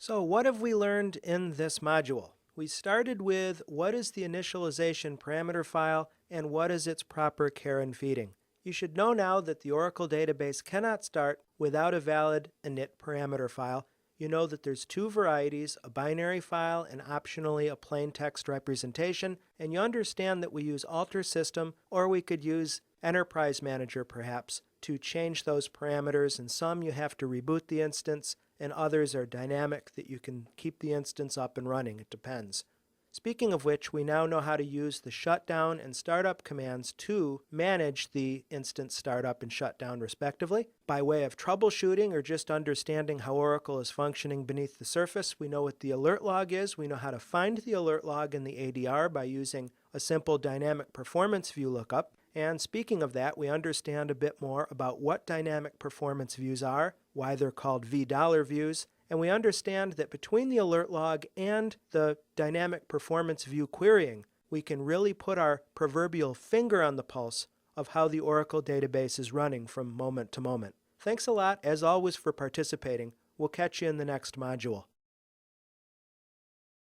So what have we learned in this module? We started with what is the initialization parameter file and what is its proper care and feeding. You should know now that the Oracle database cannot start without a valid init parameter file. You know that there's two varieties, a binary file and optionally a plain text representation, and you understand that we use alter system, or we could use Enterprise Manager perhaps to change those parameters, and some you have to reboot the instance and others are dynamic that you can keep the instance up and running. It depends. Speaking of which, we now know how to use the shutdown and startup commands to manage the instance startup and shutdown respectively. By way of troubleshooting or just understanding how Oracle is functioning beneath the surface, we know what the alert log is. We know how to find the alert log in the ADR by using a simple dynamic performance view lookup. And speaking of that, we understand a bit more about what dynamic performance views are, why they're called V$ views, and we understand that between the alert log and the dynamic performance view querying, we can really put our proverbial finger on the pulse of how the Oracle database is running from moment to moment. Thanks a lot, as always, for participating. We'll catch you in the next module.